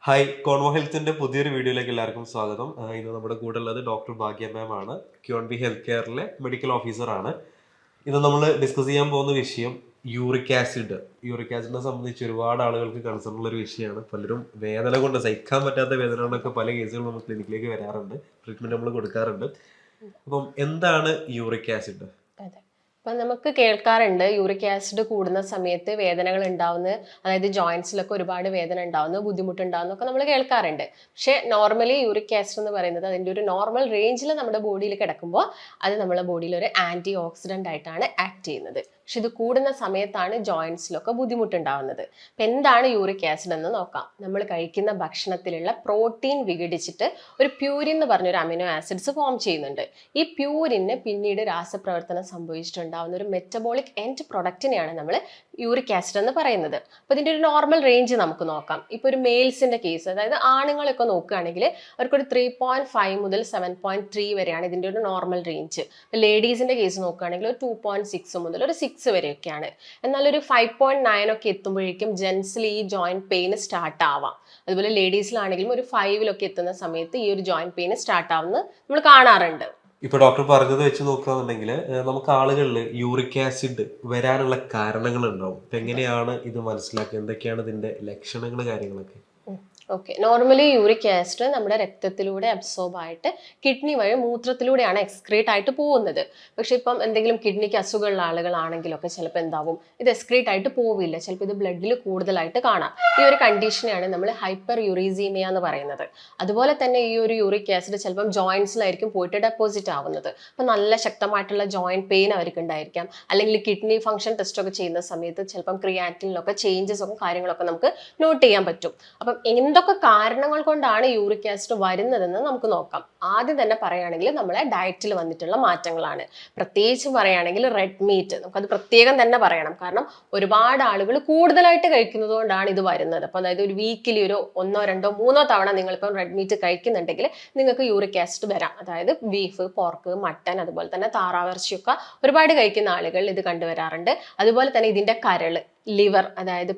Hi, Convo ഹെൽത്തിന്റെ പുതിയൊരു വീഡിയോയിലേക്ക് എല്ലാവർക്കും സ്വാഗതം. ഇന്ന് നമ്മുടെ കൂടെ ഉള്ളത് ഡോക്ടർ ഭാഗ്യ മാം ആണ്. ക്യോൺബി ഹെൽത്ത് കെയറിലെ മെഡിക്കൽ ഓഫീസർ ആണ്. ഇന്ന് നമ്മൾ ഡിസ്കസ് ചെയ്യാൻ പോകുന്ന വിഷയം യൂറിക് ആസിഡ്. യൂറിക് ആസിഡിനെ സംബന്ധിച്ച് ഒരുപാട് ആളുകൾക്ക് കൺസേൺ ഉള്ള ഒരു വിഷയമാണ്. പലരും വേദന കൊണ്ട് സഹിക്കാൻ പറ്റാത്ത വേദന കൊണ്ടൊക്കെ പല കേസുകളും നമ്മൾ ക്ലിനിക്കിലേക്ക് വരാറുണ്ട്, ട്രീറ്റ്മെന്റ് നമ്മൾ കൊടുക്കാറുണ്ട്. അപ്പം എന്താണ് യൂറിക് ആസിഡ്? അതെ. അപ്പം നമുക്ക് കേൾക്കാറുണ്ട് യൂറിക് ആസിഡ് കൂടുന്ന സമയത്ത് വേദനകൾ ഉണ്ടാവുന്ന, അതായത് ജോയിന്റ്സിലൊക്കെ ഒരുപാട് വേദന ഉണ്ടാവുന്നു, ബുദ്ധിമുട്ടുണ്ടാവുന്നു ഒക്കെ നമ്മൾ കേൾക്കാറുണ്ട്. പക്ഷേ നോർമലി യൂറിക് ആസിഡ് എന്ന് പറയുന്നത് അതിൻ്റെ ഒരു നോർമൽ റേഞ്ചിൽ നമ്മുടെ ബോഡിയിൽ കിടക്കുമ്പോൾ അത് നമ്മുടെ ബോഡിയിൽ ഒരു ആന്റി ഓക്സിഡന്റ് ആയിട്ടാണ് ആക്ട് ചെയ്യുന്നത്. പക്ഷെ ഇത് കൂടുന്ന സമയത്താണ് ജോയിന്റ്സിലൊക്കെ ബുദ്ധിമുട്ടുണ്ടാവുന്നത്. അപ്പം എന്താണ് യൂറിക് ആസിഡ് എന്ന് നോക്കാം. നമ്മൾ കഴിക്കുന്ന ഭക്ഷണത്തിലുള്ള പ്രോട്ടീൻ വിഘടിച്ചിട്ട് ഒരു പ്യൂരിൻ എന്ന് പറഞ്ഞൊരു അമിനോ ആസിഡ്സ് ഫോം ചെയ്യുന്നുണ്ട്. ഈ പ്യൂരിന് പിന്നീട് രാസപ്രവർത്തനം സംഭവിച്ചിട്ടുണ്ടാവുന്ന ഒരു മെറ്റബോളിക് എൻഡ് പ്രൊഡക്റ്റിനെയാണ് നമ്മൾ യൂറിക് ആസിഡ് എന്ന് പറയുന്നത്. അപ്പോൾ ഇതിൻ്റെ ഒരു നോർമൽ റേഞ്ച് നമുക്ക് നോക്കാം. ഇപ്പോൾ ഒരു മെയിൽസിന്റെ കേസ്, അതായത് ആണുങ്ങളൊക്കെ നോക്കുകയാണെങ്കിൽ അവർക്കൊരു 3.5 മുതൽ 7.3 വരെയാണ് ഇതിൻ്റെ ഒരു നോർമൽ റേഞ്ച്. ലേഡീസിന്റെ കേസ് നോക്കുകയാണെങ്കിൽ ഒരു 2.6 മുതൽ ഒരു 6 വരെയൊക്കെയാണ്. എന്നാൽ ഒരു 5.9 ഒക്കെ എത്തുമ്പോഴേക്കും ജെൻസിൽ ഈ ജോയിന്റ് പെയിൻ സ്റ്റാർട്ട് ആവാം. അതുപോലെ ലേഡീസിലാണെങ്കിലും ഒരു 5 എത്തുന്ന സമയത്ത് ഈ ഒരു ജോയിന്റ് പെയിൻ സ്റ്റാർട്ട് ആവുന്നത് നമ്മൾ കാണാറുണ്ട്. ഇപ്പൊ ഡോക്ടർ പറഞ്ഞത് വെച്ച് നോക്കുകയാണെന്നുണ്ടെങ്കിൽ നമുക്ക് ആളുകളിൽ യൂറിക് ആസിഡ് വരാനുള്ള കാരണങ്ങൾ ഉണ്ടാവും. ഇപ്പൊ എങ്ങനെയാണ് ഇത് മനസ്സിലാക്കുക? എന്തൊക്കെയാണ് ഇതിന്റെ ലക്ഷണങ്ങൾ, കാര്യങ്ങളൊക്കെ? ഓക്കെ, നോർമലി യൂറിക് ആസിഡ് നമ്മുടെ രക്തത്തിലൂടെ അബ്സോർബ് ആയിട്ട് കിഡ്നി വഴി മൂത്രത്തിലൂടെയാണ് എക്സ്ക്രീറ്റ് ആയിട്ട് പോകുന്നത്. പക്ഷെ ഇപ്പം എന്തെങ്കിലും കിഡ്നിക്ക് അസുഖമുള്ള ആളുകളാണെങ്കിലൊക്കെ ചിലപ്പോൾ എന്താവും, ഇത് എക്സ്ക്രീറ്റ് ആയിട്ട് പോവില്ല. ചിലപ്പോൾ ഇത് ബ്ലഡിൽ കൂടുതലായിട്ട് കാണാം. ഈ ഒരു കണ്ടീഷനെയാണ് നമ്മൾ ഹൈപ്പർ യൂറീസീമിയ എന്ന് പറയുന്നത്. അതുപോലെ തന്നെ ഈ ഒരു യൂറിക് ആസിഡ് ചിലപ്പം ജോയിന്റ്സിലായിരിക്കും പോയിട്ട് ഡെപ്പോസിറ്റ് ആവുന്നത്. അപ്പം നല്ല ശക്തമായിട്ടുള്ള ജോയിന്റ് പെയിൻ അവർക്ക് ഉണ്ടായിരിക്കാം. അല്ലെങ്കിൽ കിഡ്നി ഫംഗ്ഷൻ ടെസ്റ്റ് ഒക്കെ ചെയ്യുന്ന സമയത്ത് ചിലപ്പം ക്രിയാറ്റിനിലൊക്കെ ചേഞ്ചസ് ഒക്കെ കാര്യങ്ങളൊക്കെ നമുക്ക് നോട്ട് ചെയ്യാൻ പറ്റും. അപ്പം എന്തൊക്കെ കാരണങ്ങൾ കൊണ്ടാണ് യൂറിക് ആസിഡ് വരുന്നതെന്ന് നമുക്ക് നോക്കാം. ആദ്യം തന്നെ പറയുകയാണെങ്കിൽ നമ്മളെ ഡയറ്റിൽ വന്നിട്ടുള്ള മാറ്റങ്ങളാണ്. പ്രത്യേകിച്ച് പറയുകയാണെങ്കിൽ റെഡ് മീറ്റ് നമുക്കത് പ്രത്യേകം തന്നെ പറയണം. കാരണം ഒരുപാട് ആളുകൾ കൂടുതലായിട്ട് കഴിക്കുന്നത് കൊണ്ടാണ് ഇത് വരുന്നത്. അപ്പോൾ അതായത് ഒരു വീക്കിലി ഒരു 1, 2, 3 തവണ നിങ്ങളിപ്പം റെഡ് മീറ്റ് കഴിക്കുന്നുണ്ടെങ്കിൽ നിങ്ങൾക്ക് യൂറിക് ആസിഡ് വരാം. അതായത് ബീഫ്, പോർക്ക്, മട്ടൻ, അതുപോലെ തന്നെ താറാവിറച്ചിയൊക്കെ ഒരുപാട് കഴിക്കുന്ന ആളുകൾ ഇത് കണ്ടുവരാറുണ്ട്. അതുപോലെ തന്നെ ഇതിന്റെ കരള്, ലിവർ, അതായത്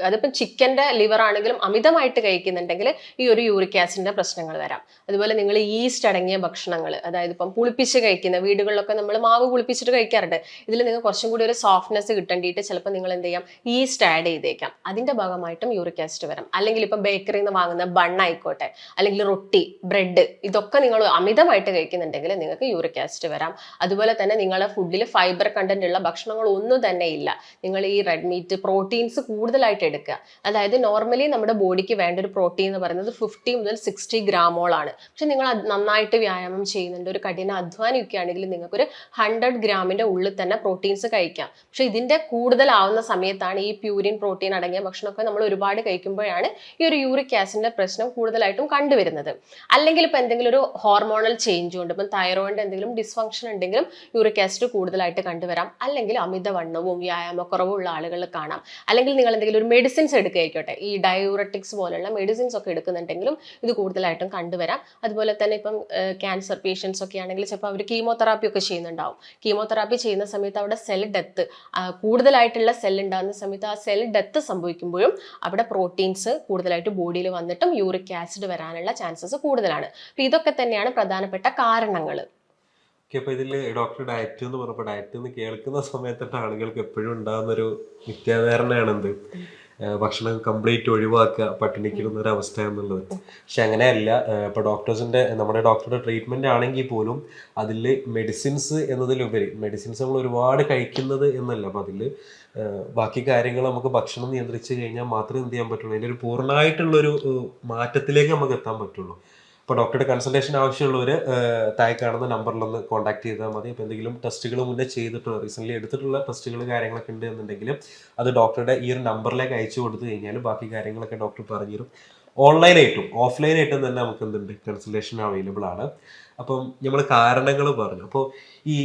അതിപ്പം ചിക്കൻ്റെ ലിവർ ആണെങ്കിലും അമിതമായിട്ട് കഴിക്കുന്നുണ്ടെങ്കിൽ ഈ ഒരു യൂറിക് ആസിഡിന്റെ പ്രശ്നങ്ങൾ വരാം. അതുപോലെ നിങ്ങൾ ഈസ്റ്റ് അടങ്ങിയ ഭക്ഷണങ്ങൾ, അതായത് ഇപ്പം പുളിപ്പിച്ച് കഴിക്കുന്ന വീടുകളിലൊക്കെ നമ്മൾ മാവ് പുളിപ്പിച്ചിട്ട് കഴിക്കാറുണ്ട്. ഇതിൽ നിങ്ങൾ കുറച്ചും കൂടി ഒരു സോഫ്റ്റ്നെസ് കിട്ടേണ്ടിയിട്ട് ചിലപ്പോൾ നിങ്ങൾ എന്ത് ചെയ്യാം, ഈസ്റ്റ് ആഡ് ചെയ്തേക്കാം. അതിന്റെ ഭാഗമായിട്ടും യൂറിക് ആസിഡ് വരാം. അല്ലെങ്കിൽ ഇപ്പം ബേക്കറിയിൽ നിന്ന് വാങ്ങുന്ന ബണ്ണായിക്കോട്ടെ, അല്ലെങ്കിൽ റൊട്ടി, ബ്രെഡ്, ഇതൊക്കെ നിങ്ങൾ അമിതമായിട്ട് കഴിക്കുന്നുണ്ടെങ്കിൽ നിങ്ങൾക്ക് യൂറിക് ആസിഡ് വരാം. അതുപോലെ തന്നെ നിങ്ങളുടെ ഫുഡിൽ ഫൈബർ കണ്ടന്റ് ഉള്ള ഭക്ഷണങ്ങൾ ഒന്നും തന്നെ ഇല്ല. നിങ്ങൾ ഈ റെഡ് മീറ്റ് പ്രോട്ടീൻസ് കൂടുതലായിട്ട് എടുക്കുക. അതായത് നോർമലി നമ്മുടെ ബോഡിക്ക് വേണ്ട ഒരു പ്രോട്ടീൻ എന്ന് പറയുന്നത് 50 മുതൽ 60 ഗ്രാമോളാണ്. പക്ഷെ നിങ്ങൾ നന്നായിട്ട് വ്യായാമം ചെയ്യുന്നുണ്ട്, ഒരു കഠിന അധ്വാനിയൊക്കെ ആണെങ്കിൽ നിങ്ങൾക്ക് ഒരു 100 ഗ്രാമിന്റെ ഉള്ളിൽ തന്നെ പ്രോട്ടീൻസ് കഴിക്കാം. പക്ഷെ ഇതിന്റെ കൂടുതലാവുന്ന സമയത്താണ് ഈ പ്യൂരിൻ പ്രോട്ടീൻ അടങ്ങിയ ഭക്ഷണമൊക്കെ നമ്മൾ ഒരുപാട് കഴിക്കുമ്പോഴാണ് ഈ ഒരു യൂറിക് ആസിഡിന്റെ പ്രശ്നം കൂടുതലായിട്ടും കണ്ടുവരുന്നത്. അല്ലെങ്കിൽ ഇപ്പൊ എന്തെങ്കിലും ഒരു ഹോർമോണൽ ചേഞ്ച് ഉണ്ട്, ഇപ്പം തൈറോയിഡിന്റെ എന്തെങ്കിലും ഡിസ്ഫങ്ഷൻ ഉണ്ടെങ്കിലും യൂറിക് ആസിഡ് കൂടുതലായിട്ട് കണ്ടുവരാം. അല്ലെങ്കിൽ അമിതവണ്ണവും വ്യായാമക്കുറവും ഉള്ള ആളുകളിൽ കാണാം. അല്ലെങ്കിൽ നിങ്ങൾ എന്തെങ്കിലും ഒരു മെഡിസിൻസ് എടുക്കുകയായിക്കോട്ടെ, ഈ ഡയൂററ്റിക്സ് പോലുള്ള മെഡിസിൻസ് ഒക്കെ എടുക്കുന്നുണ്ടെങ്കിലും ഇത് കൂടുതലായിട്ടും കണ്ടുവരാം. അതുപോലെ തന്നെ ഇപ്പം ക്യാൻസർ പേഷ്യൻസ് ഒക്കെ ആണെങ്കിൽ ചിലപ്പോൾ അവർ കീമോതെറാപ്പി ഒക്കെ ചെയ്യുന്നുണ്ടാവും. കീമോതെറാപ്പി ചെയ്യുന്ന സമയത്ത് അവിടെ സെൽ ഡെത്ത്, കൂടുതലായിട്ടുള്ള സെൽ ഉണ്ടാകുന്ന സമയത്ത് ആ സെൽ ഡെത്ത് സംഭവിക്കുമ്പോഴും അവിടെ പ്രോട്ടീൻസ് കൂടുതലായിട്ട് ബോഡിയിൽ വന്നിട്ടും യൂറിക് ആസിഡ് വരാനുള്ള ചാൻസസ് കൂടുതലാണ്. അപ്പോൾ ഇതൊക്കെ തന്നെയാണ് പ്രധാനപ്പെട്ട കാരണങ്ങൾ. അപ്പൊ ഇതില് ഡോക്ടർ ഡയറ്റ് എന്ന് പറഞ്ഞപ്പോൾ ഡയറ്റ് എന്ന് കേൾക്കുന്ന സമയത്തൊട്ട് ആളുകൾക്ക് എപ്പോഴും ഉണ്ടാകുന്നൊരു മിഥ്യാധാരണയാണ് എന്ത്, ഭക്ഷണം കംപ്ലീറ്റ് ഒഴിവാക്കുക, പട്ടിണിക്കിടുന്ന ഒരു അവസ്ഥ എന്നുള്ളത്. പക്ഷെ അങ്ങനെയല്ല. ഇപ്പൊ നമ്മുടെ ഡോക്ടറുടെ ട്രീറ്റ്മെന്റ് ആണെങ്കിൽ പോലും അതിൽ മെഡിസിൻസ് എന്നതിലുപരി, മെഡിസിൻസ് നമ്മൾ ഒരുപാട് കഴിക്കുന്നത് എന്നല്ല, അപ്പൊ അതിൽ ബാക്കി കാര്യങ്ങൾ നമുക്ക് ഭക്ഷണം നിയന്ത്രിച്ച് കഴിഞ്ഞാൽ മാത്രമേ എന്ത് ചെയ്യാൻ പറ്റുള്ളൂ, അതിൻ്റെ ഒരു പൂർണ്ണമായിട്ടുള്ളൊരു മാറ്റത്തിലേക്ക് നമുക്ക് എത്താൻ പറ്റുള്ളൂ. ഇപ്പോൾ ഡോക്ടറുടെ കൺസൾട്ടേഷൻ ആവശ്യമുള്ളവർ താഴെ കാണുന്ന നമ്പറിലൊന്ന് കോൺടാക്ട് ചെയ്താൽ മതി. അപ്പോൾ എന്തെങ്കിലും ടെസ്റ്റുകൾ മുന്നേ ചെയ്തിട്ടുള്ള, റീസെൻ്റ്ലി എടുത്തിട്ടുള്ള ടെസ്റ്റുകൾ കാര്യങ്ങളൊക്കെ ഉണ്ട് എന്നുണ്ടെങ്കിൽ അത് ഡോക്ടറുടെ ഈ ഒരു നമ്പറിലേക്ക് അയച്ചു കൊടുത്തു കഴിഞ്ഞാൽ ബാക്കി കാര്യങ്ങളൊക്കെ ഡോക്ടർ പറഞ്ഞു തരും. ഓൺലൈനായിട്ടും ഓഫ്ലൈനായിട്ടും തന്നെ നമുക്ക് എന്തുണ്ട്, കൺസൾട്ടേഷൻ അവൈലബിൾ ആണ്. അപ്പം നമ്മൾ കാരണങ്ങൾ പറഞ്ഞു. അപ്പോൾ ഈ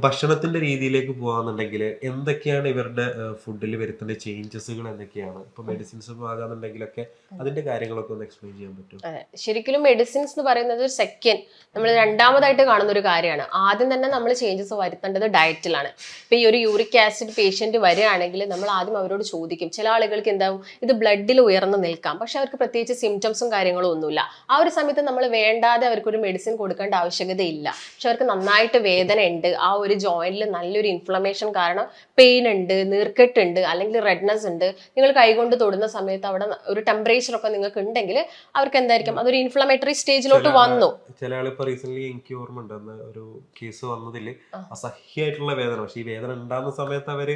ഭക്ഷണത്തിന്റെ രീതിയിലേക്ക് പോകാന്നുണ്ടെങ്കിൽ എന്തൊക്കെയാണ് ഇവരുടെ ഫുഡിൽ വരുത്തേണ്ട ചേഞ്ചസുകൾ എന്തൊക്കെയാണ്? ഇപ്പൊ മെഡിസിൻസ് ആകാന്നുണ്ടെങ്കിലൊക്കെ അതിന്റെ കാര്യങ്ങളൊക്കെ ഒന്ന് എക്സ്പ്ലെയിൻ ചെയ്യാൻ പറ്റും? അതെ, ശരിക്കും മെഡിസിൻസ് എന്ന് പറയുന്നത് ഒരു സെക്കൻഡ് നമ്മൾ രണ്ടാമതായിട്ട് കാണുന്ന ഒരു കാര്യമാണ്. ആദ്യം തന്നെ നമ്മൾ ചേഞ്ചസ് വരുത്തേണ്ടത് ഡയറ്റിലാണ്. ഇപ്പൊ ഈ ഒരു യൂറിക് ആസിഡ് പേഷ്യന്റ് വരികയാണെങ്കിൽ നമ്മൾ ആദ്യം അവരോട് ചോദിക്കും. ചില ആളുകൾക്ക് എന്താവും, ഇത് ബ്ലഡിൽ ഉയർന്നു നിൽക്കാം, പക്ഷെ അവർക്ക് പ്രത്യേകിച്ച് സിംറ്റംസും കാര്യങ്ങളും ഒന്നുമില്ല. ആ ഒരു സമയത്ത് നമ്മൾ വേണ്ടാതെ അവർക്കൊരു മെഡിസിൻ കൊടുക്കേണ്ട ആവശ്യകതയില്ല. പക്ഷെ അവർക്ക് നന്നായിട്ട് വേദന ഉണ്ട്, ആ ഒരു ജോയിന്റിൽ നല്ലൊരു ഇൻഫ്ലമേഷൻ കാരണം പെയിൻ ഉണ്ട്, നീർക്കെട്ടുണ്ട്, അല്ലെങ്കിൽ റെഡ്നെസ് ഉണ്ട്, നിങ്ങൾ കൈകൊണ്ട് തൊടുന്ന സമയത്ത് അവിടെ ഒരു ടെമ്പറേച്ചർ ഒക്കെ നിങ്ങൾക്ക് ഉണ്ടെങ്കിൽ അവർക്ക് എന്തായിരിക്കും, അതൊരു ഇൻഫ്ലമേറ്ററി സ്റ്റേജിലോട്ട് വന്നു. ചില ആളിപ്പോ റീസെന്റ് എനിക്ക് ഓർമ്മ ഉണ്ട്, ഒരു കേസ് വന്നതില് അസഹ്യമായിട്ടുള്ള വേദന. പക്ഷെ ഈ വേദന ഉണ്ടാകുന്ന സമയത്ത് അവര്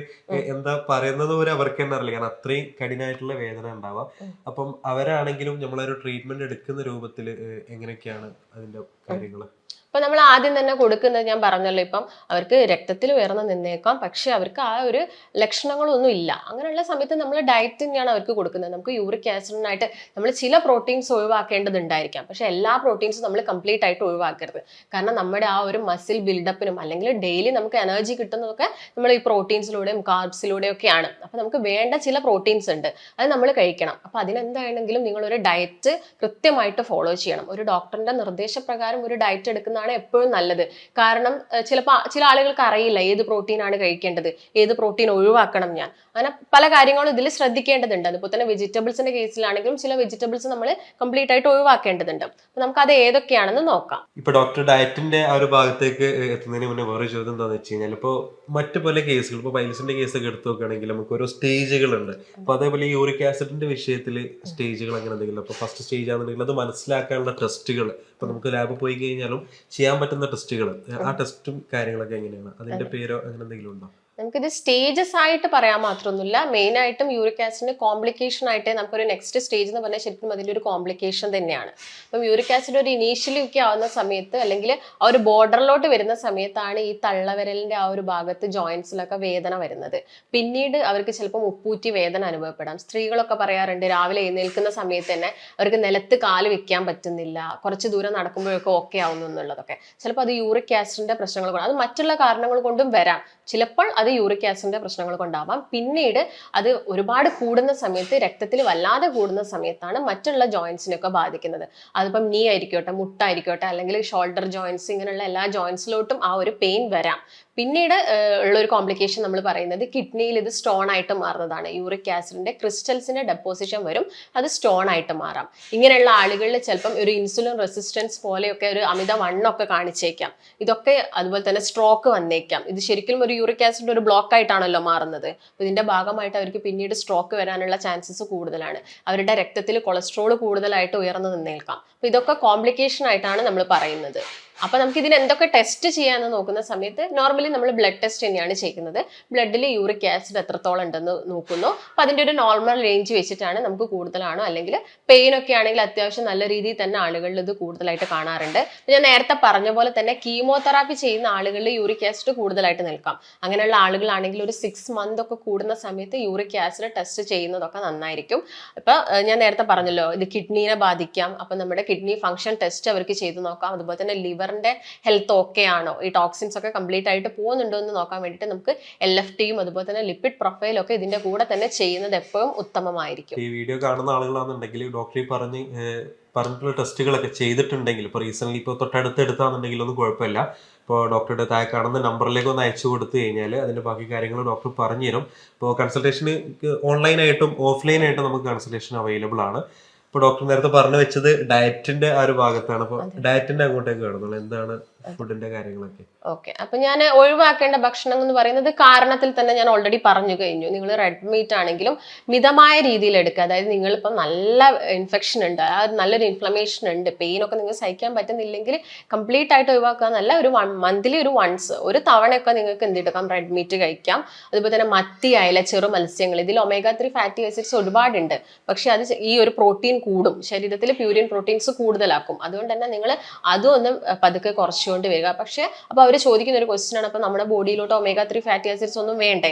എന്താ പറയുന്നത് പോലും അവർക്ക് തന്നെ അറിയില്ല, കാരണം അത്രയും കഠിനമായിട്ടുള്ള വേദന ഉണ്ടാവാം. അപ്പം അവരാണെങ്കിലും നമ്മളൊരു ട്രീറ്റ്മെന്റ് എടുക്കുന്ന രൂപത്തിൽ എങ്ങനെയൊക്കെയാണ് അതിന്റെ കാര്യങ്ങള്? അപ്പൊ നമ്മൾ ആദ്യം തന്നെ കൊടുക്കുന്നത് ഞാൻ പറഞ്ഞല്ലോ, ഇപ്പം അവർക്ക് രക്തത്തിൽ ഉയർന്നു നിന്നേക്കാം, പക്ഷെ അവർക്ക് ആ ഒരു ലക്ഷണങ്ങളൊന്നും ഇല്ല. അങ്ങനെയുള്ള സമയത്ത് നമ്മൾ ഡയറ്റ് തന്നെയാണ് അവർക്ക് കൊടുക്കുന്നത്. നമുക്ക് യൂറിക് ആസിഡിനായിട്ട് നമ്മൾ ചില പ്രോട്ടീൻസ് ഒഴിവാക്കേണ്ടതുണ്ടായിരിക്കാം, പക്ഷെ എല്ലാ പ്രോട്ടീൻസും നമ്മൾ കംപ്ലീറ്റ് ആയിട്ട് ഒഴിവാക്കരുത്. കാരണം നമ്മുടെ ആ ഒരു മസിൽ ബിൽഡപ്പിനും അല്ലെങ്കിൽ ഡെയിലി നമുക്ക് എനർജി കിട്ടുന്നതൊക്കെ നമ്മൾ ഈ പ്രോട്ടീൻസിലൂടെയും കാർബ്സിലൂടെയും ഒക്കെയാണ്. അപ്പൊ നമുക്ക് വേണ്ട ചില പ്രോട്ടീൻസ് ഉണ്ട്, അത് നമ്മൾ കഴിക്കണം. അപ്പൊ അതിനെന്താണെങ്കിലും നിങ്ങളൊരു ഡയറ്റ് കൃത്യമായിട്ട് ഫോളോ ചെയ്യണം. ഒരു ഡോക്ടറിന്റെ നിർദ്ദേശപ്രകാരം ഒരു ഡയറ്റ് എടുക്കുന്ന എപ്പോഴും നല്ലത്. കാരണം ചിലപ്പോൾ ചില ആളുകൾക്ക് അറിയില്ല ഏത് പ്രോട്ടീൻ ആണ് കഴിക്കേണ്ടത്, ഏത് പ്രോട്ടീൻ ഒഴിവാക്കണം. ഞാൻ അങ്ങനെ പല കാര്യങ്ങളും ഇതിൽ ശ്രദ്ധിക്കേണ്ടതുണ്ട്. അതുപോലെ തന്നെ വെജിറ്റബിൾസിന്റെ കേസിലാണെങ്കിലും ചില വെജിറ്റബിൾസ് നമ്മൾ കംപ്ലീറ്റ് ആയിട്ട് ഒഴിവാക്കേണ്ടതുണ്ട്. അപ്പൊ നമുക്ക് അത് ഏതൊക്കെയാണെന്ന് നോക്കാം. ഇപ്പൊ ഡോക്ടർ ഡയറ്റിന്റെ ആ ഒരു ഭാഗത്തേക്ക് എത്തുന്നതിന് മുന്നേ വേറെ ചോദ്യം എന്താണെന്ന് വെച്ച് കഴിഞ്ഞാൽ, ഇപ്പോൾ മറ്റു പല കേസുകൾ, ഇപ്പോൾ പൈൽസിന്റെ കേസൊക്കെ എടുത്തു നോക്കുകയാണെങ്കിൽ നമുക്ക് ഓരോ സ്റ്റേജുകളുണ്ട്. അപ്പൊ അതേപോലെ യൂറിക് ആസിഡിന്റെ വിഷയത്തിൽ സ്റ്റേജുകൾ അങ്ങനെ എന്തെങ്കിലും, അപ്പൊ ഫസ്റ്റ് സ്റ്റേജ് ആണെന്നുണ്ടെങ്കിൽ അത് മനസ്സിലാക്കാനുള്ള ടെസ്റ്റുകൾ, ഇപ്പൊ നമുക്ക് ലാബിൽ പോയി കഴിഞ്ഞാലും ചെയ്യാൻ പറ്റുന്ന ടെസ്റ്റുകൾ, ആ ടെസ്റ്റും കാര്യങ്ങളൊക്കെ എങ്ങനെയാണ്, അതിന്റെ പേരോ അങ്ങനെ എന്തെങ്കിലും ഉണ്ടോ? നമുക്കിത് സ്റ്റേജസ് ആയിട്ട് പറയാൻ മാത്രമൊന്നുമില്ല. മെയിൻ ആയിട്ടും യൂറിക് ആസിഡിന്റെ കോംപ്ലിക്കേഷൻ ആയിട്ട് നമുക്കൊരു നെക്സ്റ്റ് സ്റ്റേജ് എന്ന് പറഞ്ഞാൽ ശരിക്കും അതിന്റെ ഒരു കോംപ്ലിക്കേഷൻ തന്നെയാണ്. അപ്പം യൂറിക് ആസിഡ് ഒരു ഇനീഷ്യലി ഒക്കെ ആവുന്ന സമയത്ത് അല്ലെങ്കിൽ ആ ഒരു ബോർഡറിലോട്ട് വരുന്ന സമയത്താണ് ഈ തള്ളവിരലിന്റെ ആ ഒരു ഭാഗത്ത് ജോയിന്റ്സിലൊക്കെ വേദന വരുന്നത്. പിന്നീട് അവർക്ക് ചിലപ്പോൾ ഉപ്പൂറ്റി വേദന അനുഭവപ്പെടാം. സ്ത്രീകളൊക്കെ പറയാറുണ്ട് രാവിലെ എഴുന്നേൽക്കുന്ന സമയത്ത് തന്നെ അവർക്ക് നിലത്ത് കാല് വെക്കാൻ പറ്റുന്നില്ല, കുറച്ച് ദൂരം നടക്കുമ്പോഴൊക്കെ ഓക്കെ ആവുന്നു എന്നുള്ളതൊക്കെ. ചിലപ്പോൾ അത് യൂറിക് ആസിഡിന്റെ പ്രശ്നങ്ങൾ കൊണ്ട്, അത് മറ്റുള്ള കാരണങ്ങൾ കൊണ്ടും വരാം. ചിലപ്പോൾ അത് യൂറിക് ആസിഡിന്റെ പ്രശ്നങ്ങൾ കൊണ്ടാവാം. പിന്നീട് അത് ഒരുപാട് കൂടുന്ന സമയത്ത്, രക്തത്തിൽ വല്ലാതെ കൂടുന്ന സമയത്താണ് മറ്റുള്ള ജോയിന്റ്സിനെയൊക്കെ ബാധിക്കുന്നത്. അതിപ്പം നീ ആയിരിക്കോട്ടെ, മുട്ടായിരിക്കോട്ടെ, അല്ലെങ്കിൽ ഷോൾഡർ ജോയിന്റ്സ്, ഇങ്ങനെയുള്ള എല്ലാ ജോയിന്റ്സിലോട്ടും ആ ഒരു പെയിൻ വരാം. പിന്നീട് ഉള്ളൊരു കോംപ്ലിക്കേഷൻ നമ്മൾ പറയുന്നത് കിഡ്നിയിൽ ഇത് സ്റ്റോൺ ആയിട്ട് മാറുന്നതാണ്. യൂറിക് ആസിഡിന്റെ ക്രിസ്റ്റൽസിന്റെ ഡെപ്പോസിഷൻ വരും, അത് സ്റ്റോൺ ആയിട്ട് മാറാം. ഇങ്ങനെയുള്ള ആളുകളിൽ ചിലപ്പം ഒരു ഇൻസുലിൻ റെസിസ്റ്റൻസ് പോലെയൊക്കെ ഒരു അമിത വണ്ണമൊക്കെ കാണിച്ചേക്കാം. ഇതൊക്കെ അതുപോലെ തന്നെ സ്ട്രോക്ക് വന്നേക്കാം. ഇത് ശരിക്കും ഒരു യൂറിക് ആസിഡ് ഒരു ബ്ലോക്ക് ആയിട്ടാണല്ലോ മാറുന്നത്. ഇതിന്റെ ഭാഗമായിട്ട് അവർക്ക് പിന്നീട് സ്ട്രോക്ക് വരാനുള്ള ചാൻസസ് കൂടുതലാണ്. അവരുടെ രക്തത്തിൽ കൊളസ്ട്രോൾ കൂടുതലായിട്ട് ഉയർന്നു നിന്നേൽക്കാം. അപ്പൊ ഇതൊക്കെ കോംപ്ലിക്കേഷൻ ആയിട്ടാണ് നമ്മൾ പറയുന്നത്. അപ്പൊ നമുക്ക് ഇതിന് എന്തൊക്കെ ടെസ്റ്റ് ചെയ്യാന്ന് നോക്കുന്ന സമയത്ത് നോർമലി നമ്മൾ ബ്ലഡ് ടെസ്റ്റ് തന്നെയാണ് ചെയ്യുന്നത്. ബ്ലഡിൽ യൂറിക് ആസിഡ് എത്രത്തോളം ഉണ്ടെന്ന് നോക്കുന്നു. അപ്പൊ അതിന്റെ ഒരു നോർമൽ റേഞ്ച് വെച്ചിട്ടാണ് നമുക്ക് കൂടുതലാണോ, അല്ലെങ്കിൽ പെയിൻ ഒക്കെ ആണെങ്കിൽ അത്യാവശ്യം നല്ല രീതിയിൽ തന്നെ ആളുകളിൽ ഇത് കൂടുതലായിട്ട് കാണാറുണ്ട്. ഞാൻ നേരത്തെ പറഞ്ഞ പോലെ തന്നെ കീമോതെറാപ്പി ചെയ്യുന്ന ആളുകളിൽ യൂറിക് ആസിഡ് കൂടുതലായിട്ട് നിൽക്കാം. അങ്ങനെയുള്ള ആളുകളാണെങ്കിൽ ഒരു 6 months ഒക്കെ കൂടുന്ന സമയത്ത് യൂറിക് ആസിഡ് ടെസ്റ്റ് ചെയ്യുന്നതൊക്കെ നന്നായിരിക്കും. ഇപ്പൊ ഞാൻ നേരത്തെ പറഞ്ഞല്ലോ ഇത് കിഡ്നീനെ ബാധിക്കാം. അപ്പൊ നമ്മുടെ കിഡ്നി ഫംഗ്ഷൻ ടെസ്റ്റ് അവർക്ക് ചെയ്ത് നോക്കാം. അതുപോലെ തന്നെ ലിവറിന്റെ ഹെൽത്ത് ഓക്കെ ആണോ, ഈ ടോക്സിൻസ് ഒക്കെ കംപ്ലീറ്റ് ആയിട്ട് പോകുന്നുണ്ടോ എന്ന് നോക്കാൻ വേണ്ടിയിട്ട് നമുക്ക് LFTയും അതുപോലെ തന്നെ ലിപ്പിഡ് പ്രൊഫൈലും ഒക്കെ ഇതിന്റെ കൂടെ തന്നെ ചെയ്യുന്നത് എപ്പോഴും ഉത്തമമായിരിക്കും. ഈ വീഡിയോ കാണുന്ന ആളുകളാണെന്നുണ്ടെങ്കിൽ ഡോക്ടറെ പറഞ്ഞിട്ടുള്ള ടെസ്റ്റുകളൊക്കെ ചെയ്തിട്ടുണ്ടെങ്കിൽ, ഇപ്പോൾ റീസെന്റ് ഇപ്പോൾ തൊട്ടടുത്ത് എടുത്താണെന്നുണ്ടെങ്കിൽ ഒന്നും കുഴപ്പമില്ല. ഇപ്പോൾ ഡോക്ടറുടെ താഴെ കാണുന്ന നമ്പറിലേക്ക് ഒന്ന് അയച്ചു കൊടുത്തു കഴിഞ്ഞാൽ അതിൻ്റെ ബാക്കി കാര്യങ്ങൾ ഡോക്ടർ പറഞ്ഞു തരും. ഇപ്പോൾ കൺസൾട്ടേഷന് ഓൺലൈനായിട്ടും ഓഫ്ലൈനായിട്ടും നമുക്ക് കൺസൾട്ടേഷൻ അവൈലബിൾ ആണ്. ഇപ്പോൾ ഡോക്ടർ നേരത്തെ പറഞ്ഞു വെച്ചത് ഡയറ്റിന്റെ ആ ഒരു ഭാഗത്താണ്. അപ്പോൾ ഡയറ്റിന്റെ അങ്ങോട്ടേക്ക് കാണുന്നുള്ളൂ, എന്താണ് ഫുഡിന്റെ കാര്യങ്ങളൊക്കെ? ഓക്കെ, അപ്പൊ ഞാൻ ഒഴിവാക്കേണ്ട ഭക്ഷണം എന്ന് പറയുന്നത് കാരണത്തിൽ തന്നെ ഞാൻ ഓൾറെഡി പറഞ്ഞു കഴിഞ്ഞു. നിങ്ങൾ റെഡ് മീറ്റ് ആണെങ്കിലും മിതമായ രീതിയിൽ എടുക്കുക. അതായത് നിങ്ങളിപ്പം നല്ല ഇൻഫെക്ഷൻ ഉണ്ട്, ആ നല്ലൊരു ഇൻഫ്ലമേഷൻ ഉണ്ട്, പെയിൻ ഒക്കെ നിങ്ങൾക്ക് സഹിക്കാൻ പറ്റുന്നില്ലെങ്കിൽ കംപ്ലീറ്റ് ആയിട്ട് ഒഴിവാക്കുക എന്നല്ല, ഒരു മന്ത്ലി ഒരു വൺസ് ഒരു തവണയൊക്കെ നിങ്ങൾക്ക് എന്തെടുക്കാം, റെഡ് മീറ്റ് കഴിക്കാം. അതുപോലെ തന്നെ മത്തി, അയല, ചെറു മത്സ്യങ്ങൾ, ഇതിൽ omega-3 ഫാറ്റി ആസിഡ്സ് ഒരുപാടുണ്ട്. പക്ഷെ അത് ഈ ഒരു പ്രോട്ടീൻ കൂടും, ശരീരത്തിൽ പ്യൂരിൻ പ്രോട്ടീൻസ് കൂടുതലാക്കും. അതുകൊണ്ട് തന്നെ നിങ്ങൾ അതും ഒന്ന് പതുക്കെ കുറച്ച് കുറച്ചുകൊണ്ട് വരിക. പക്ഷേ അപ്പോൾ അവർ ചോദിക്കുന്ന ഒരു ക്വസ്റ്റ്യൻ ആണ്, അപ്പോൾ നമ്മുടെ ബോഡിയിലോട്ട് omega-3 ഫാറ്റി ആസിഡ്സ് ഒന്നും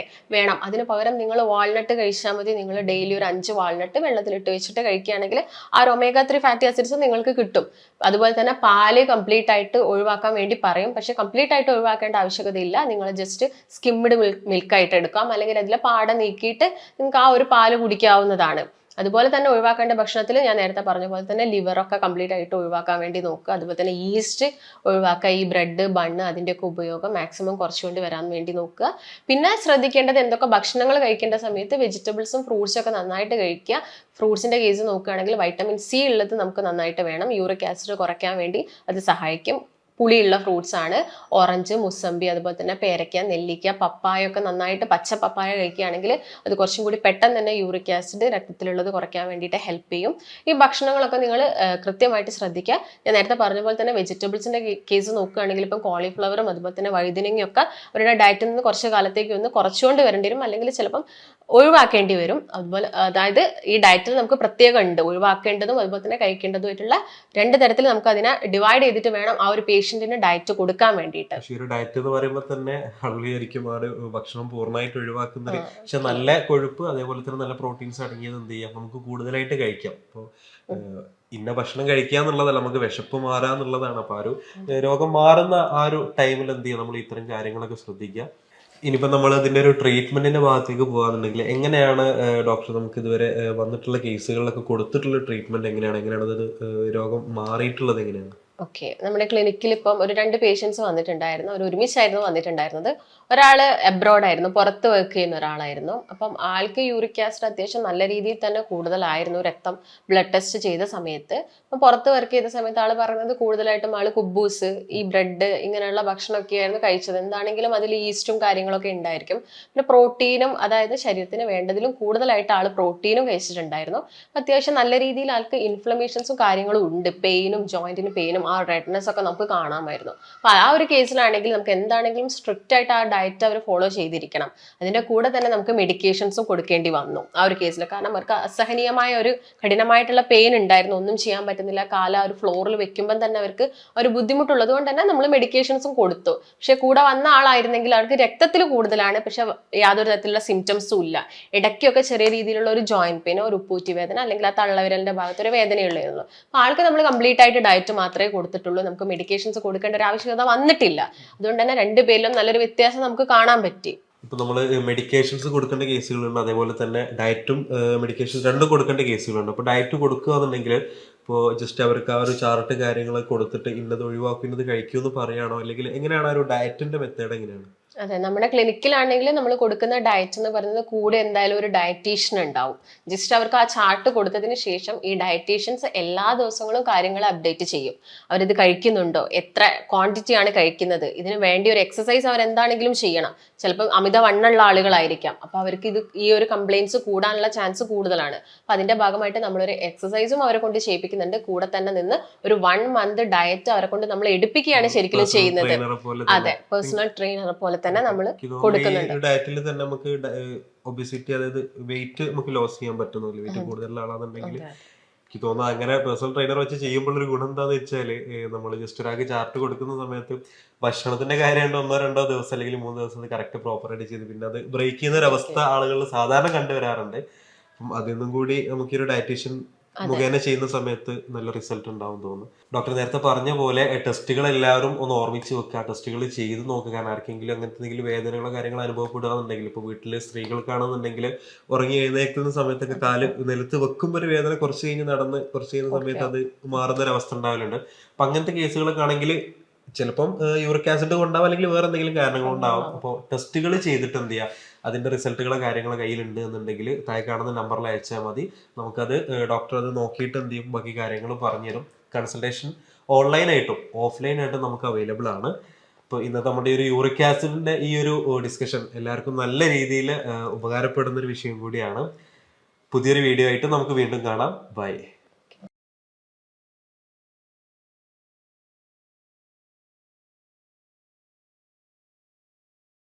വേണം. അതിന് പകരം നിങ്ങൾ വാൾനട്ട് കഴിച്ചാൽ മതി. നിങ്ങൾ ഡെയിലി ഒരു 5 വാൾനട്ട് വെള്ളത്തിലിട്ട് വെച്ചിട്ട് കഴിക്കുകയാണെങ്കിൽ ആ omega-3 ഫാറ്റി ആസിഡ്സ് നിങ്ങൾക്ക് കിട്ടും. അതുപോലെ തന്നെ പാല് കംപ്ലീറ്റ് ആയിട്ട് ഒഴിവാക്കാൻ വേണ്ടി പറയും. പക്ഷെ കംപ്ലീറ്റ് ആയിട്ട് ഒഴിവാക്കേണ്ട ആവശ്യകതയില്ല. നിങ്ങൾ ജസ്റ്റ് സ്കിംഡ് മിൽക്കായിട്ട് എടുക്കാം, അല്ലെങ്കിൽ അതിലെ പാട നീക്കിയിട്ട് നിങ്ങൾക്ക് ആ ഒരു പാല് കുടിക്കാവുന്നതാണ്. അതുപോലെ തന്നെ ഒഴിവാക്കേണ്ട ഭക്ഷണത്തിൽ ഞാൻ നേരത്തെ പറഞ്ഞ പോലെ തന്നെ ലിവറൊക്കെ കംപ്ലീറ്റ് ആയിട്ട് ഒഴിവാക്കാൻ വേണ്ടി നോക്കുക. അതുപോലെ തന്നെ ഈസ്റ്റ് ഒഴിവാക്കുക. ഈ ബ്രെഡ്, ബണ്ണ് അതിൻ്റെയൊക്കെ ഉപയോഗം മാക്സിമം കുറച്ചുകൊണ്ട് വരാൻ വേണ്ടി നോക്കുക. പിന്നെ ശ്രദ്ധിക്കേണ്ടത് എന്തൊക്കെ ഭക്ഷണങ്ങൾ കഴിക്കേണ്ട സമയത്ത് വെജിറ്റബിൾസും ഫ്രൂട്ട്സും ഒക്കെ നന്നായിട്ട് കഴിക്കുക. ഫ്രൂട്ട്സിന്റെ കേസ് നോക്കുകയാണെങ്കിൽ വൈറ്റമിൻ സി ഉള്ളത് നമുക്ക് നന്നായിട്ട് വേണം. യൂറിക് ആസിഡ് കുറയ്ക്കാൻ വേണ്ടി അത് സഹായിക്കും. പുളിയുള്ള ഫ്രൂട്ട്സ് ആണ് ഓറഞ്ച്, മുസമ്പി, അതുപോലെ തന്നെ പേരയ്ക്ക, നെല്ലിക്ക, പപ്പായ ഒക്കെ നന്നായിട്ട് പച്ച പപ്പായ കഴിക്കുകയാണെങ്കിൽ അത് കുറച്ചും കൂടി പെട്ടെന്ന് തന്നെ യൂറിക് ആസിഡ് രക്തത്തിലുള്ളത് കുറയ്ക്കാൻ വേണ്ടിയിട്ട് ഹെൽപ്പ് ചെയ്യും. ഈ ഭക്ഷണങ്ങളൊക്കെ നിങ്ങൾ കൃത്യമായിട്ട് ശ്രദ്ധിക്കുക. ഞാൻ നേരത്തെ പറഞ്ഞ പോലെ തന്നെ വെജിറ്റബിൾസിന്റെ കേസ് നോക്കുകയാണെങ്കിൽ ഇപ്പം കോളിഫ്ലവറും അതുപോലെ തന്നെ വഴുതനങ്ങയൊക്കെ അവരുടെ ഡയറ്റിൽ നിന്ന് കുറച്ച് കാലത്തേക്ക് ഒന്ന് കുറച്ചുകൊണ്ട് വരേണ്ടി വരും, അല്ലെങ്കിൽ ചിലപ്പം ഒഴിവാക്കേണ്ടി വരും. അതുപോലെ അതായത് ഈ ഡയറ്റിൽ നമുക്ക് പ്രത്യേകം ഉണ്ട്, ഒഴിവാക്കേണ്ടതും അതുപോലെ തന്നെ കഴിക്കേണ്ടതുമായിട്ടുള്ള 2 തരത്തിൽ നമുക്ക് അതിനെ ഡിവൈഡ് ചെയ്തിട്ട് വേണം ആ ഒരു പേഷ്യന്റിന് ഡയറ്റ് കൊടുക്കാൻ വേണ്ടിയിട്ട്. പക്ഷേ ഒരു ഡയറ്റ് എന്ന് പറയുമ്പോൾ തന്നെ ആളുകളായിരിക്കും ആ ഒരു ഭക്ഷണം പൂർണ്ണമായിട്ട് ഒഴിവാക്കുന്നത്. പക്ഷെ നല്ല കൊഴുപ്പ് അതേപോലെ തന്നെ നല്ല പ്രോട്ടീൻസ് അടങ്ങിയത് എന്ത് ചെയ്യാം, നമുക്ക് കൂടുതലായിട്ട് കഴിക്കാം. അപ്പോൾ ഇന്ന ഭക്ഷണം കഴിക്കുക എന്നുള്ളതല്ല, നമുക്ക് വിശപ്പ് മാറാന്നുള്ളതാണ്. അപ്പൊ ആ ഒരു രോഗം മാറുന്ന ആ ഒരു ടൈമിൽ എന്ത് ചെയ്യാം, നമ്മൾ ഇത്തരം കാര്യങ്ങളൊക്കെ ശ്രദ്ധിക്കുക. ഇനിയിപ്പോൾ നമ്മൾ അതിൻ്റെ ഒരു ട്രീറ്റ്മെന്റിന്റെ ഭാഗത്തേക്ക് പോകുകയാണെന്നുണ്ടെങ്കിൽ എങ്ങനെയാണ് ഡോക്ടർ നമുക്ക് ഇതുവരെ വന്നിട്ടുള്ള കേസുകളിലൊക്കെ കൊടുത്തിട്ടുള്ള ട്രീറ്റ്മെന്റ് എങ്ങനെയാണ് അത് രോഗം മാറിയിട്ടുള്ളത് എങ്ങനെയാണ്? ഓക്കെ, നമ്മുടെ ക്ലിനിക്കിൽ ഇപ്പം ഒരു 2 പേഷ്യൻസ് വന്നിട്ടുണ്ടായിരുന്നു. അവർ ഒരുമിച്ചായിരുന്നു വന്നിട്ടുണ്ടായിരുന്നത്. ഒരാള് എബ്രോഡ് ആയിരുന്നു, പുറത്ത് വർക്ക് ചെയ്യുന്ന ഒരാളായിരുന്നു. അപ്പം ആൾക്ക് യൂറിക് ആസിഡ് അത്യാവശ്യം നല്ല രീതിയിൽ തന്നെ കൂടുതലായിരുന്നു രക്തം ബ്ലഡ് ടെസ്റ്റ് ചെയ്ത സമയത്ത്. അപ്പം പുറത്ത് വർക്ക് ചെയ്ത സമയത്ത് ആള് പറയുന്നത് കൂടുതലായിട്ടും ആള് കുബൂസ്, ഈ ബ്രെഡ് ഇങ്ങനെയുള്ള ഭക്ഷണമൊക്കെ ആയിരുന്നു കഴിച്ചത്. എന്താണെങ്കിലും അതിൽ ഈസ്റ്റും കാര്യങ്ങളൊക്കെ ഉണ്ടായിരിക്കും. പിന്നെ പ്രോട്ടീനും, അതായത് ശരീരത്തിന് വേണ്ടതിലും കൂടുതലായിട്ട് ആള് പ്രോട്ടീനും കഴിച്ചിട്ടുണ്ടായിരുന്നു. അത്യാവശ്യം നല്ല രീതിയിൽ ആൾക്ക് ഇൻഫ്ലമേഷൻസും കാര്യങ്ങളും ഉണ്ട്, പെയിനും ജോയിന്റിന് പെയിനും ആ റെഡ്നെസ് ഒക്കെ നമുക്ക് കാണാമായിരുന്നു. അപ്പൊ ആ ഒരു കേസിലാണെങ്കിൽ നമുക്ക് എന്താണെങ്കിലും സ്ട്രിക്റ്റ് ആയിട്ട് ആ ഡയറ്റ് അവർ ഫോളോ ചെയ്തിരിക്കണം. അതിന്റെ കൂടെ തന്നെ നമുക്ക് മെഡിക്കേഷൻസും കൊടുക്കേണ്ടി വന്നു ആ ഒരു കേസിൽ. കാരണം അവർക്ക് അസഹനീയമായ ഒരു കഠിനമായിട്ടുള്ള പെയിൻ ഉണ്ടായിരുന്നു, ഒന്നും ചെയ്യാൻ പറ്റുന്നില്ല. കാല ഒരു ഫ്ലോറിൽ വെക്കുമ്പോൾ തന്നെ അവർക്ക് ഒരു ബുദ്ധിമുട്ടുള്ളത് കൊണ്ട് തന്നെ നമ്മൾ മെഡിക്കേഷൻസും കൊടുത്തു. പക്ഷെ കൂടെ വന്ന ആളായിരുന്നെങ്കിൽ അവർക്ക് രക്തത്തിൽ കൂടുതലാണ്, പക്ഷെ യാതൊരു തരത്തിലുള്ള സിംറ്റംസും ഇല്ല. ഇടയ്ക്കൊക്കെ ചെറിയ രീതിയിലുള്ള ഒരു ജോയിന്റ് പെയിനോ ഒരു ഉപ്പൂറ്റി വേദന അല്ലെങ്കിൽ ആ തള്ളവിരലിന്റെ ഭാഗത്ത് ഒരു വേദനയുള്ളൂ. അപ്പൊ ആൾക്ക് നമ്മൾ കംപ്ലീറ്റ് ആയിട്ട് ഡയറ്റ് മാത്രമേ കൊടുത്തിട്ടുള്ളൂ. നമുക്ക് മെഡിക്കേഷൻസ് കൊടുക്കേണ്ട ഒരു ആവശ്യകത വന്നിട്ടില്ല. അതുകൊണ്ട് തന്നെ 2 പേരിലും നല്ലൊരു വ്യത്യാസം നമുക്ക് കാണാൻ പറ്റി. ഇപ്പൊ നമ്മൾ മെഡിക്കേഷൻസ് കൊടുക്കേണ്ട കേസുകളുണ്ട്, അതേപോലെ തന്നെ ഡയറ്റും മെഡിക്കേഷൻസ് രണ്ടും കൊടുക്കേണ്ട കേസുകളുണ്ട്. അപ്പൊ ഡയറ്റ് കൊടുക്കുകയാണെന്നുണ്ടെങ്കിൽ ഇപ്പോൾ ജസ്റ്റ് അവർക്ക് ആ ഒരു ചാർട്ട് കാര്യങ്ങളൊക്കെ കൊടുത്തിട്ട് ഇന്നത് ഒഴിവാക്കും ഇന്നത് കഴിക്കുമെന്ന് പറയുകയാണോ, അല്ലെങ്കിൽ എങ്ങനെയാണ് ആ ഒരു ഡയറ്റിന്റെ മെത്തേഡ് എങ്ങനെയാണ്? അതെ, നമ്മുടെ ക്ലിനിക്കിലാണെങ്കിൽ നമ്മൾ കൊടുക്കുന്ന ഡയറ്റ് എന്ന് പറയുന്നത് കൂടെ എന്തായാലും ഒരു ഡയറ്റീഷ്യൻ ഉണ്ടാവും. ജസ്റ്റ് അവർക്ക് ആ ചാർട്ട് കൊടുത്തതിന് ശേഷം ഈ ഡയറ്റീഷ്യൻസ് എല്ലാ ദിവസങ്ങളും കാര്യങ്ങൾ അപ്ഡേറ്റ് ചെയ്യും. അവരിത് കഴിക്കുന്നുണ്ടോ, എത്ര ക്വാണ്ടിറ്റി ആണ് കഴിക്കുന്നത്, ഇതിന് വേണ്ടി ഒരു എക്സസൈസ് അവർ എന്താണെങ്കിലും ചെയ്യണം. ചിലപ്പോൾ അമിതവണ്ണുള്ള ആളുകളായിരിക്കാം, അപ്പൊ അവർക്ക് ഈ ഒരു കംപ്ലയിൻസ് കൂടാനുള്ള ചാൻസ് കൂടുതലാണ്. അപ്പൊ അതിന്റെ ഭാഗമായിട്ട് നമ്മളൊരു എക്സസൈസും അവരെ കൊണ്ട് ചെയ്യിപ്പിക്കുന്നുണ്ട്. കൂടെ തന്നെ നിന്ന് ഒരു 1 മന്ത് ഡയറ്റ് അവരെ കൊണ്ട് നമ്മൾ എടുപ്പിക്കുകയാണ് ശരിക്കും ചെയ്യുന്നത്. അതെ, പേഴ്സണൽ ട്രെയിനറെ പോലെ തന്നെ നമ്മൾ കൊടുക്കുന്നുണ്ട്. ഡയറ്റിൽ തന്നെ നമുക്ക് ഒബിസിറ്റി, അതായത് വെയിറ്റ് നമുക്ക് ലോസ് ചെയ്യാൻ പറ്റുന്നില്ല. വെയിറ്റ് കൂടുതലുള്ള ആളാണെന്നുണ്ടെങ്കിൽ എനിക്ക് തോന്നുന്നു അങ്ങനെ പേഴ്സണൽ ട്രെയിനർ വെച്ച് ചെയ്യുമ്പോൾ ഒരു ഗുണം എന്താന്ന് വെച്ചാല് നമ്മൾ ജസ്റ്റ് ഒരാൾക്ക് ചാർട്ട് കൊടുക്കുന്ന സമയത്ത് ഭക്ഷണത്തിന്റെ കാര്യം 1-2 ദിവസം അല്ലെങ്കിൽ 3 ദിവസം കറക്റ്റ് പ്രോപ്പറായിട്ട് ചെയ്ത് പിന്നെ അത് ബ്രേക്ക് ചെയ്യുന്ന ഒരു അവസ്ഥ ആളുകൾ സാധാരണ കണ്ടുവരാറുണ്ട്. അപ്പം അതിന്നും കൂടി നമുക്ക് ഒരു ഡയറ്റീഷ്യൻ മുഖേന ചെയ്യുന്ന സമയത്ത് നല്ല റിസൾട്ട് ഉണ്ടാവും തോന്നുന്നു. ഡോക്ടർ നേരത്തെ പറഞ്ഞ പോലെ ടെസ്റ്റുകൾ എല്ലാവരും ഒന്ന് ഓർമ്മിച്ച് വെക്കുക, ടെസ്റ്റുകൾ ചെയ്ത് നോക്കുക. കാരണം ആർക്കെങ്കിലും അങ്ങനത്തെ എന്തെങ്കിലും വേദനകളോ കാര്യങ്ങളോ അനുഭവപ്പെടുകയാണെന്നുണ്ടെങ്കിൽ, ഇപ്പോൾ വീട്ടിൽ സ്ത്രീകൾക്കാണെന്നുണ്ടെങ്കിൽ ഉറങ്ങി എഴുന്നേൽക്കുന്ന സമയത്തൊക്കെ കാല് നിലത്ത് വെക്കുമ്പോൾ ഒരു വേദന കുറച്ച് കഴിഞ്ഞ് നടന്ന് കുറച്ച് ചെയ്യുന്ന സമയത്ത് അത് മാറുന്ന ഒരു അവസ്ഥ ഉണ്ടാവലുണ്ട്. അപ്പൊ അങ്ങനത്തെ കേസുകളൊക്കെ ആണെങ്കിൽ ചിലപ്പം യൂറിക് ആസിഡ് കൊണ്ടാവും അല്ലെങ്കിൽ വേറെ എന്തെങ്കിലും കാരണങ്ങളുണ്ടാവും. അപ്പോൾ ടെസ്റ്റുകൾ ചെയ്തിട്ട് എന്ത് ചെയ്യുക, അതിന്റെ റിസൾട്ടുകളോ കാര്യങ്ങളോ കയ്യിലുണ്ട് എന്നുണ്ടെങ്കിൽ താഴെ കാണുന്ന നമ്പറിൽ അയച്ചാൽ മതി. നമുക്കത് ഡോക്ടർ അത് നോക്കിയിട്ട് എന്ത് ചെയ്യും, ബാക്കി കാര്യങ്ങൾ പറഞ്ഞുതരും. കൺസൾട്ടേഷൻ ഓൺലൈനായിട്ടും ഓഫ്ലൈനായിട്ടും നമുക്ക് അവൈലബിൾ ആണ്. അപ്പോൾ ഇന്നത്തെ നമ്മുടെ ഒരു യൂറിക് ആസിഡിന്റെ ഈ ഒരു ഡിസ്കഷൻ എല്ലാവർക്കും നല്ല രീതിയിൽ ഉപകാരപ്പെടുന്ന ഒരു വിഷയം കൂടിയാണ്. പുതിയൊരു വീഡിയോ ആയിട്ട് നമുക്ക് വീണ്ടും കാണാം. ബൈ.